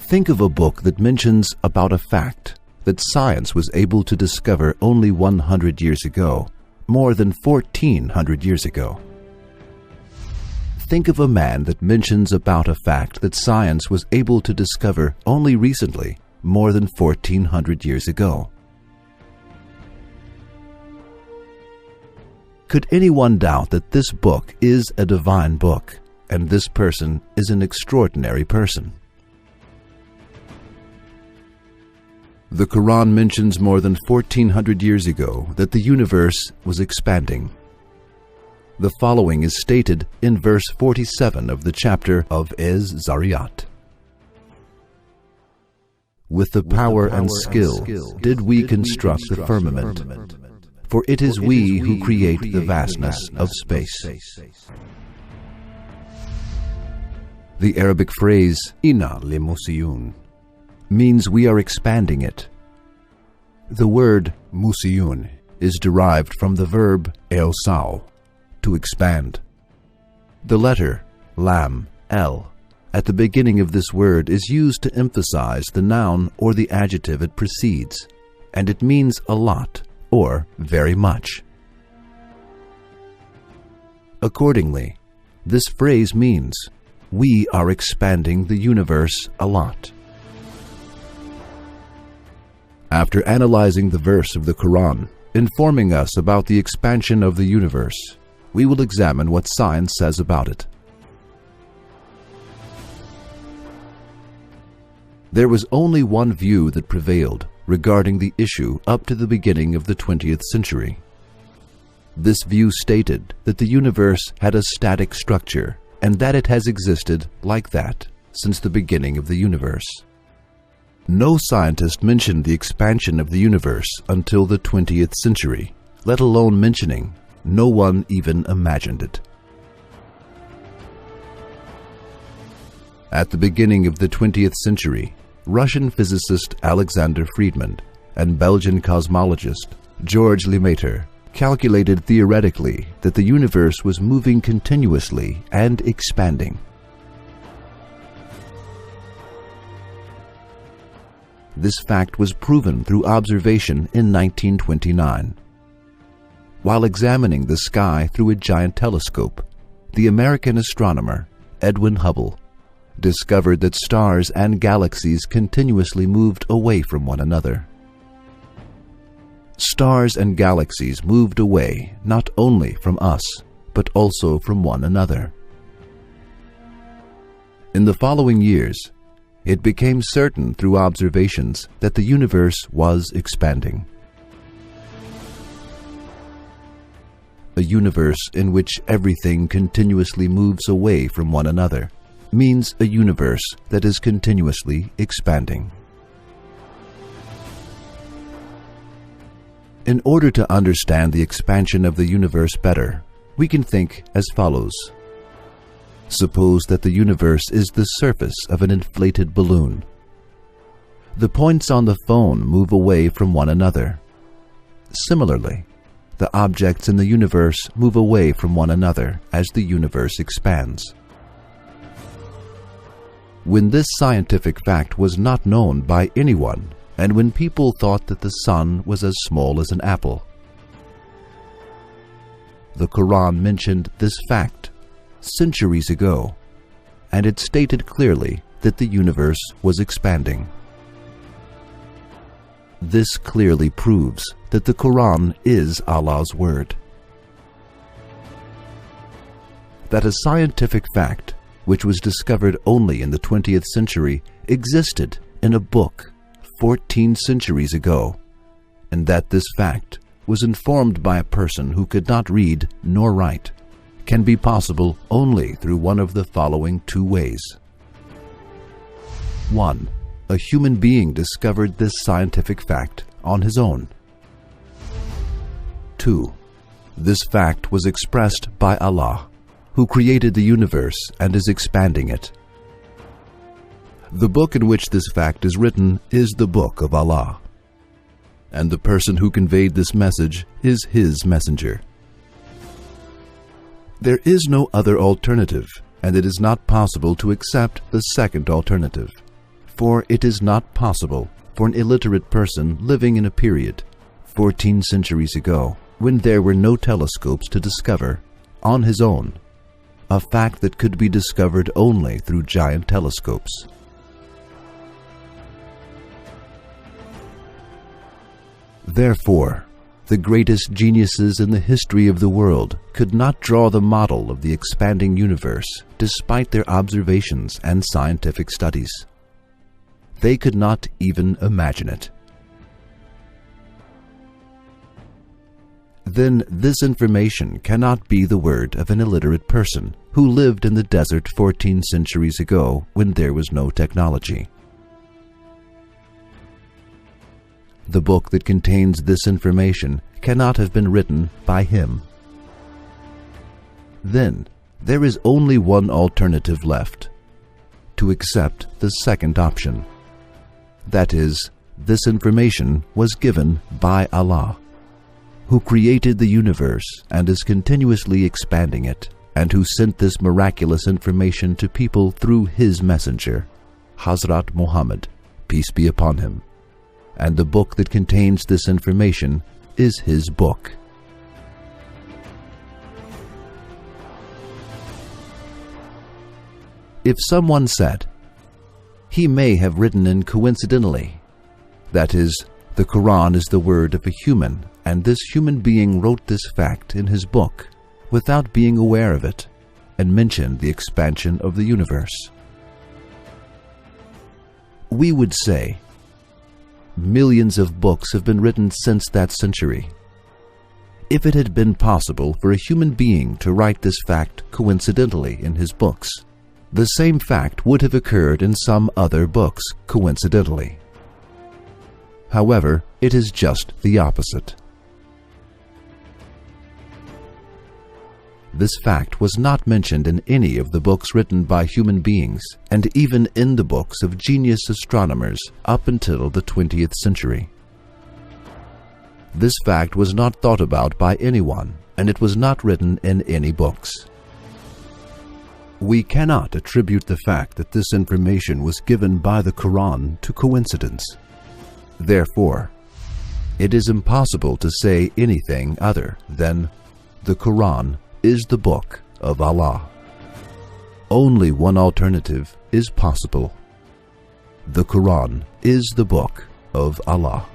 Think of a book that mentions about a fact that science was able to discover only 100 years ago, more than 1,400 years ago. Think of a man that mentions about a fact that science was able to discover only recently, more than 1,400 years ago. Could anyone doubt that this book is a divine book, and this person is an extraordinary person? The Quran mentions more than 1,400 years ago that the universe was expanding. The following is stated in verse 47 of the chapter of Az-Zariyat. With the power and skill did we construct the firmament, for it is we who create the vastness of space. The Arabic phrase "Inna limusiyun" means we are expanding it. The word musiyun is derived from the verb "elsau," to expand. The letter lam, el, at the beginning of this word is used to emphasize the noun or the adjective it precedes, and it means a lot or very much. Accordingly, this phrase means we are expanding the universe a lot. After analyzing the verse of the Quran, informing us about the expansion of the universe, we will examine what science says about it. There was only one view that prevailed regarding the issue up to the beginning of the 20th century. This view stated that the universe had a static structure and that it has existed like that since the beginning of the universe. No scientist mentioned the expansion of the universe until the 20th century, let alone mentioning. No one even imagined it. At the beginning of the 20th century, Russian physicist Alexander Friedman and Belgian cosmologist George Lemaitre calculated theoretically that the universe was moving continuously and expanding. This fact was proven through observation in 1929. While examining the sky through a giant telescope, the American astronomer Edwin Hubble discovered that stars and galaxies continuously moved away from one another. Stars and galaxies moved away not only from us, but also from one another. In the following years, it became certain through observations that the universe was expanding. A universe in which everything continuously moves away from one another means a universe that is continuously expanding. In order to understand the expansion of the universe better, we can think as follows. Suppose that the universe is the surface of an inflated balloon. The points on the phone move away from one another. Similarly, the objects in the universe move away from one another as the universe expands. When this scientific fact was not known by anyone, and when people thought that the sun was as small as an apple, the Quran mentioned this fact centuries ago, and it stated clearly that the universe was expanding. This clearly proves that the Quran is Allah's word. That a scientific fact, which was discovered only in the 20th century, existed in a book 14 centuries ago, and that this fact was informed by a person who could not read nor write, can be possible only through one of the following two ways. 1. A human being discovered this scientific fact on his own. 2. This fact was expressed by Allah, who created the universe and is expanding it. The book in which this fact is written is the Book of Allah, and the person who conveyed this message is His messenger. There is no other alternative, and it is not possible to accept the second alternative. For it is not possible for an illiterate person living in a period 14 centuries ago, when there were no telescopes to discover, on his own, a fact that could be discovered only through giant telescopes. Therefore, the greatest geniuses in the history of the world could not draw the model of the expanding universe despite their observations and scientific studies. They could not even imagine it. Then this information cannot be the word of an illiterate person who lived in the desert 14 centuries ago when there was no technology. The book that contains this information cannot have been written by him. Then there is only one alternative left: to accept the second option. That is, this information was given by Allah, who created the universe and is continuously expanding it, and who sent this miraculous information to people through his messenger, Hazrat Muhammad, peace be upon him. And the book that contains this information is his book. If someone said, he may have written in coincidentally, that is, the Quran is the word of a human, and this human being wrote this fact in his book without being aware of it, and mentioned the expansion of the universe, we would say, millions of books have been written since that century. If it had been possible for a human being to write this fact coincidentally in his books, the same fact would have occurred in some other books coincidentally. However, it is just the opposite. This fact was not mentioned in any of the books written by human beings, and even in the books of genius astronomers up until the 20th century. This fact was not thought about by anyone, and it was not written in any books. We cannot attribute the fact that this information was given by the Quran to coincidence. Therefore, it is impossible to say anything other than the Quran is the book of Allah. Only one alternative is possible. The Quran is the book of Allah.